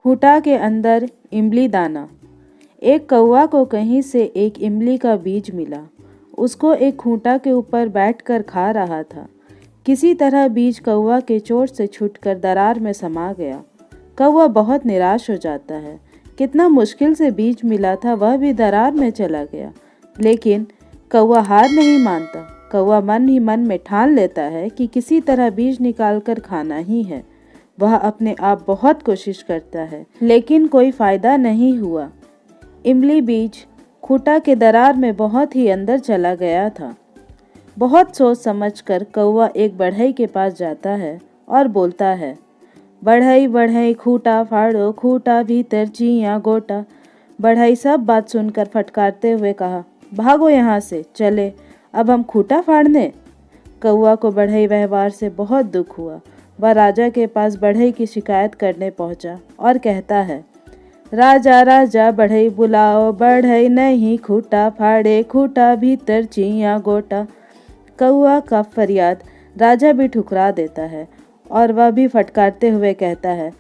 खूंटा के अंदर इमली दाना। एक कौवा को कहीं से एक इमली का बीज मिला। उसको एक खूंटा के ऊपर बैठकर खा रहा था। किसी तरह बीज कौवा के चोंच से छूटकर दरार में समा गया। कौवा बहुत निराश हो जाता है। कितना मुश्किल से बीज मिला था, वह भी दरार में चला गया। लेकिन कौवा हार नहीं मानता। कौवा मन ही मन में ठान लेता है कि किसी तरह बीज निकाल कर खाना ही है। वह अपने आप बहुत कोशिश करता है, लेकिन कोई फायदा नहीं हुआ। इमली बीज खूंटा के दरार में बहुत ही अंदर चला गया था। बहुत सोच समझकर कौवा एक बढ़ई के पास जाता है और बोलता है, बढ़ई बढ़ई खूंटा फाड़ो, खूंटा भीतर चियाँ गोटा। बढ़ई सब बात सुनकर फटकारते हुए कहा, भागो यहाँ से, चले अब हम खूंटा फाड़ने। कौवा को बढ़ई व्यवहार से बहुत दुख हुआ। वह राजा के पास बढ़ई की शिकायत करने पहुंचा और कहता है, राजा राजा बढ़ई बुलाओ, बढ़ई नहीं खूंटा फाड़े, खूंटा भीतर चियाँ गोटा। कौवा का फरियाद राजा भी ठुकरा देता है और वह भी फटकारते हुए कहता है।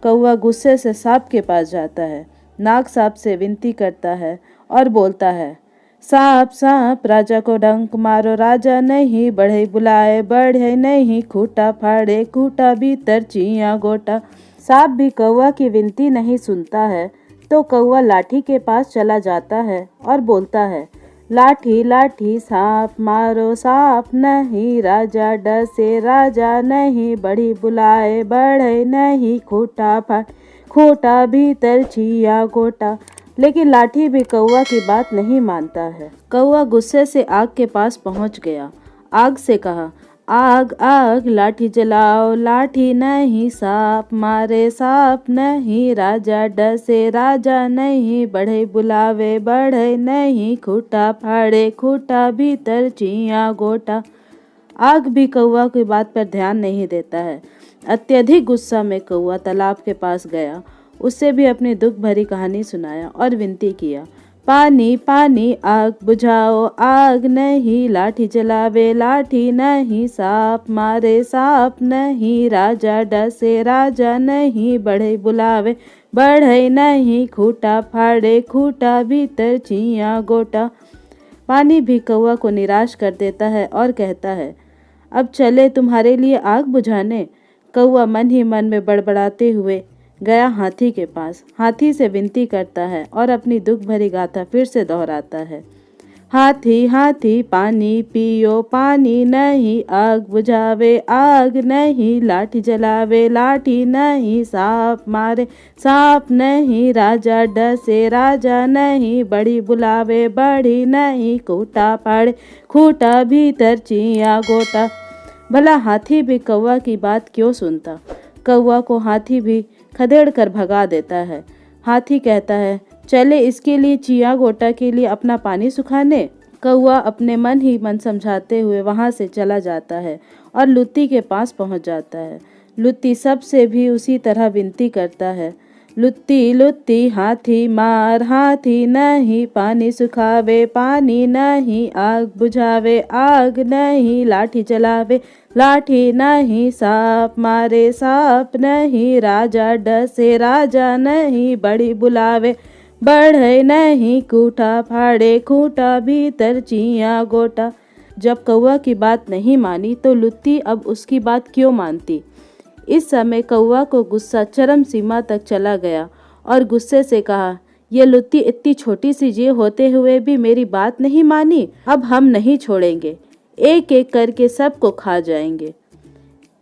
कौवा गुस्से से सांप के पास जाता है। नाग सांप से विनती करता है और बोलता है, सांप सांप राजा को डंक मारो, राजा नहीं बढ़ई बुलाए, बढ़ई नहीं खूंटा फाड़े, खूंटा भीतर चियाँ गोटा। सांप भी कौवा की विनती नहीं सुनता है तो कौवा लाठी के पास चला जाता है और बोलता है, लाठी लाठी सांप मारो, सांप नहीं राजा डसे, राजा नहीं बढ़ई बुलाए, बढ़ई नहीं खूंटा फाड़, खूंटा भीतर चियाँ गोटा। लेकिन लाठी भी कौवा की बात नहीं मानता है। कौवा गुस्से से आग के पास पहुंच गया। आग से कहा, आग आग लाठी जलाओ, लाठी नहीं सांप मारे, सांप नहीं राजा डसे, राजा नहीं बढ़ई बुलावे, बढ़ई नहीं खूंटा फाड़े, खूंटा भीतर चियाँ गोटा। आग भी कौवा की बात पर ध्यान नहीं देता है। अत्यधिक गुस्सा में कौवा तालाब के पास गया। उससे भी अपनी दुख भरी कहानी सुनाया और विनती किया, पानी पानी आग बुझाओ, आग नहीं लाठी जलावे, लाठी नहीं सांप मारे, सांप नहीं राजा डसे, राजा नहीं बढ़ई बुलावे, बढ़ई नहीं खूंटा फाड़े, खूंटा भीतर चियाँ गोटा। पानी भी कौवा को निराश कर देता है और कहता है, अब चले तुम्हारे लिए आग बुझाने। कौवा मन ही मन में बड़बड़ाते हुए गया हाथी के पास। हाथी से विनती करता है और अपनी दुख भरी गाथा फिर से दोहराता है, हाथी हाथी पानी पियो, पानी नहीं आग बुझावे, आग नहीं लाठी जलावे, लाठी नहीं सांप मारे, सांप नहीं राजा डसे, राजा नहीं बढ़ई बुलावे, बढ़ई नहीं खूंटा फाड़े, खूंटा भीतर चियाँ गोटा। भला हाथी भी कौवा की बात क्यों सुनता। कौवा को हाथी भी खदेड़ कर भगा देता है। हाथी कहता है, चले इसके लिए चियाँ गोटा के लिए अपना पानी सुखाने। कौवा अपने मन ही मन समझाते हुए वहां से चला जाता है और लुत्ती के पास पहुंच जाता है। लुत्ती सबसे भी उसी तरह विनती करता है, लुत्ती लुत्ती हाथी मार, हाथी नहीं पानी सुखावे, पानी नहीं आग बुझावे, आग नहीं लाठी जलावे, लाठी नहीं सांप मारे, सांप नहीं राजा डसे, राजा नहीं बढ़ई बुलावे, बढ़ई नहीं खूंटा फाड़े, खूंटा भीतर चियाँ गोटा। जब कौवा की बात नहीं मानी तो लुत्ती अब उसकी बात क्यों मानती। इस समय कौवा को गुस्सा चरम सीमा तक चला गया और गुस्से से कहा, ये लुत्ती इतनी छोटी सी जीव होते हुए भी मेरी बात नहीं मानी। अब हम नहीं छोड़ेंगे, एक एक करके सबको खा जाएंगे।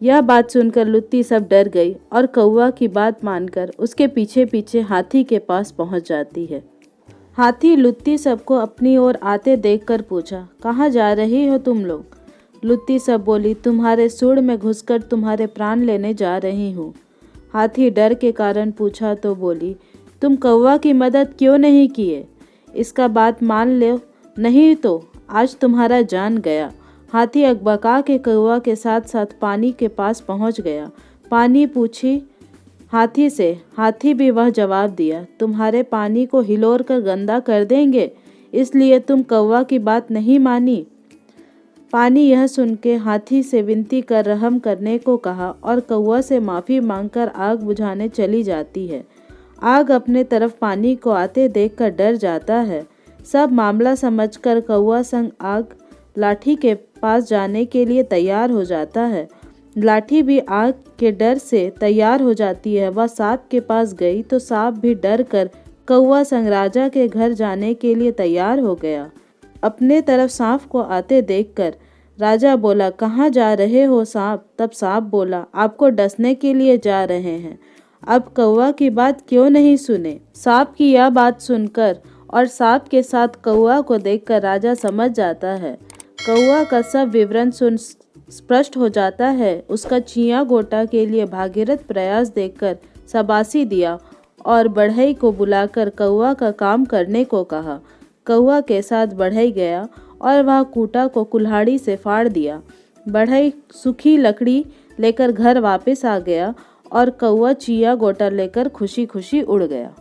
यह बात सुनकर लुत्ती सब डर गई और कौवा की बात मानकर उसके पीछे पीछे हाथी के पास पहुंच जाती है। हाथी लुत्ती सबको अपनी ओर आते देखकर पूछा, कहाँ जा रही हो तुम लोग। लुत्ती सब बोली, तुम्हारे सूंड में घुसकर तुम्हारे प्राण लेने जा रही हूँ। हाथी डर के कारण पूछा तो बोली, तुम कौवा की मदद क्यों नहीं किए। इसका बात मान लो, नहीं तो आज तुम्हारा जान गया। हाथी अकबका के कौवा के साथ साथ पानी के पास पहुंच गया। पानी पूछी हाथी से, हाथी भी वह जवाब दिया, तुम्हारे पानी को हिलोर कर गंदा कर देंगे, इसलिए तुम कौवा की बात नहीं मानी। पानी यह सुन के हाथी से विनती कर रहम करने को कहा और कौवा से माफ़ी मांगकर आग बुझाने चली जाती है। आग अपने तरफ पानी को आते देखकर डर जाता है। सब मामला समझकर कौवा संग आग लाठी के पास जाने के लिए तैयार हो जाता है। लाठी भी आग के डर से तैयार हो जाती है। वह सांप के पास गई तो सांप भी डर कर कौवा संग राजा के घर जाने के लिए तैयार हो गया। अपने तरफ सांप को आते देखकर राजा बोला, कहाँ जा रहे हो सांप? तब सांप बोला, आपको डसने के लिए जा रहे हैं। अब कौवा की बात क्यों नहीं सुने? सांप की यह बात सुनकर और सांप के साथ कौवा को देखकर राजा समझ जाता है। कौवा का सब विवरण सुन स्पष्ट हो जाता है। उसका चियां गोटा के लिए भागीरथ प्रयास देखकर शाबाशी दिया और बढ़ई को बुलाकर कौवा का काम करने को कहा। कौवा के साथ बढ़ई गया और वह कूटा को कुल्हाड़ी से फाड़ दिया। बढ़ई सूखी लकड़ी लेकर घर वापस आ गया और कौवा चिया गोटा लेकर खुशी खुशी उड़ गया।